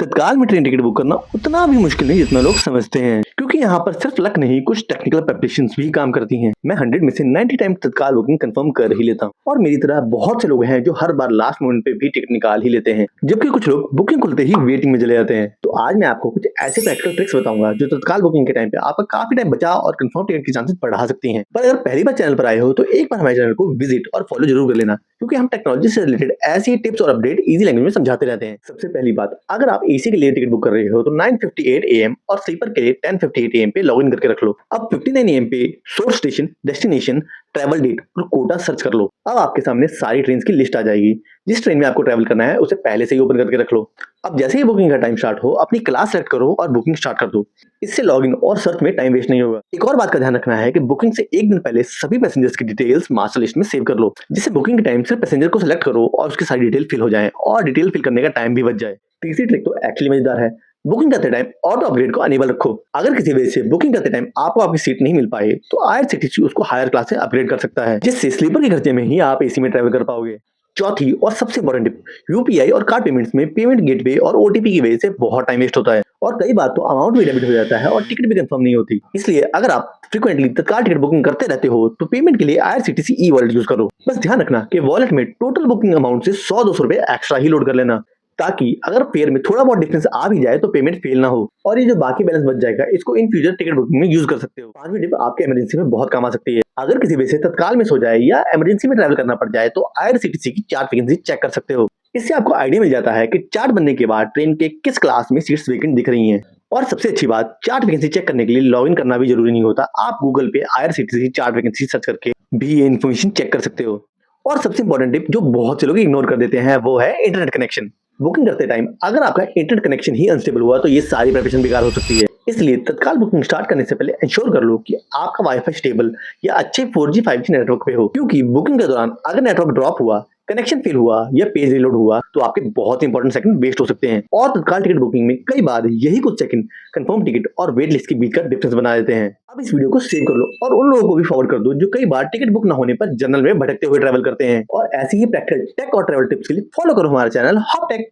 तत्काल में train ticket book करना उतना भी मुश्किल नहीं जितना लोग समझते हैं, क्योंकि यहाँ पर सिर्फ लक नहीं कुछ टेक्निकल प्रेपरेशंस भी काम करती हैं। मैं 100 में से 90 टाइम तत्काल बुकिंग कंफर्म कर ही लेता हूँ और मेरी तरह बहुत से लोग हैं जो हर बार लास्ट मोमेंट पे भी टिकट निकाल ही लेते हैं, जबकि कुछ लोग बुकिंग खुलते ही वेटिंग में चले जाते हैं। तो आज मैं आपको कुछ ऐसे प्रैक्टिकल ट्रिक्स बताऊंगा जो तत्काल बुकिंग के टाइम पे आपका काफी टाइम बचा और कंफर्म टिकट की चांसेस बढ़ा सकती हैं। पर अगर पहली बार चैनल पर आए हो तो एक बार हमारे चैनल को विजिट और फॉलो जरूर कर लेना, क्योंकि हम टेक्नोलॉजी से रिलेटेड ऐसी टिप्स और अपडेट इजी लैंग्वेज में समझाते रहते हैं। सबसे पहली बात, अगर आप एसी के लिए टिकट बुक कर रहे हो तो 9:58 AM और स्लीपर के लिए 10:58 AM पे लॉगिन करके रख लो। अब 59 AM पे source station, destination, travel date और कोटा सर्च कर लो। अब आपके सामने सारी ट्रेन की लिस्ट आ जाएगी। जिस ट्रेन में आपको ट्रैवल करना है उसे पहले से ही ओपन करके रख लो। अब जैसे ही बुकिंग का टाइम स्टार्ट हो अपनी क्लास सेलेक्ट करो और बुकिंग स्टार्ट कर दो। इससे लॉगिन और सर्च में टाइम वेस्ट नहीं होगा। एक और बात का ध्यान रखना है कि बुकिंग से एक दिन पहले सभी पैसेंजर्स की डिटेल्स मास्टर लिस्ट में सेव कर लो, जिससे बुकिंग के टाइम सिर्फ पैसेंजर को सिलेक्ट करो और उसकी सारी डिटेल फिल हो जाए और डिटेल फिल करने का टाइम भी बच जाए। तीसरी ट्रिक तो एक्चुअली मजेदार है। बुकिंग करते टाइम ऑटो अपग्रेड को अनेबल रखो। अगर किसी वजह से बुकिंग करते टाइम आपको आपकी सीट नहीं मिल पाए तो आईआरसीटीसी उसको हायर क्लास से अपग्रेड कर सकता है, जिससे स्लीपर के खर्चे में ही आप एसी में ट्रैवल कर पाओगे। चौथी और सबसे इंपॉर्टेंट टिप, यूपीआई और कार्ड पेमेंट्स में पेमेंट गेटवे और ओटीपी की वजह से बहुत टाइम वेस्ट होता है और कई बार तो अमाउंट भी डेबिट हो जाता है और टिकट भी कंफर्म नहीं होती। इसलिए अगर आप फ्रीक्वेंटली तत्काल टिकट बुकिंग करते रहते हो तो पेमेंट के लिए आईआरसीटीसी ई वॉलेट यूज करो। बस ध्यान रखना कि वॉलेट में टोटल बुकिंग अमाउंट से 100-200 रुपए एक्स्ट्रा ही लोड कर लेना, ताकि अगर फेयर में थोड़ा बहुत डिफरेंस आ भी जाए तो पेमेंट फेल ना हो और ये जो बाकी बैलेंस बच जाएगा इसको इन फ्यूचर टिकट बुकिंग में यूज कर सकते हो। पांचवी टिप आपके इमरजेंसी में बहुत काम आ सकती है। अगर किसी वजह से तत्काल मिस हो जाए या इमरजेंसी में ट्रैवल करना पड़ जाए तो आईआरसीटीसी की चार्ट वैकेंसी चेक कर सकते हो। इससे आपको आइडिया मिल जाता है कि चार्ट बनने के बाद ट्रेन के किस क्लास में सीट्स वेकेंट दिख रही हैं। और सबसे अच्छी बात, चार्ट वैकेंसी चेक करने के लिए लॉगिन करना भी जरूरी नहीं होता। आप गूगल पे आईआरसीटीसी चार्ट वैकेंसी सर्च करके भी ये इन्फॉर्मेशन चेक कर सकते हो। और सबसे इंपॉर्टेंट टिप जो बहुत से लोग इग्नोर कर देते हैं वो है इंटरनेट कनेक्शन। बुकिंग करते टाइम अगर आपका इंटरनेट कनेक्शन ही अनस्टेबल हुआ तो ये सारी प्रिपरेशन बेकार हो सकती है। इसलिए तत्काल बुकिंग स्टार्ट करने से पहले इंश्योर कर लो कि आपका वाईफाई स्टेबल या अच्छे 4G 5G नेटवर्क पे हो, क्योंकि बुकिंग के दौरान अगर नेटवर्क ड्रॉप हुआ, कनेक्शन फेल हुआ या पेज रिलोड हुआ तो आपके बहुत इंपॉर्टेंट सेकंड वेस्ट हो सकते हैं। और तत्काल टिकट बुकिंग में कई बार यही कुछ सेकंड कंफर्म टिकट और वेट लिस्ट के बीच का डिफरेंस बना देते हैं। अब इस वीडियो को सेव कर लो और उन लोगों को भी फॉरवर्ड कर दो जो कई बार टिकट बुक न होने पर जनरल में भटकते हुए ट्रैवल करते हैं। और ऐसी ही प्रैक्टिकल टेक और ट्रैवल टिप्स के लिए फॉलो करो हमारा चैनल हॉप टेक।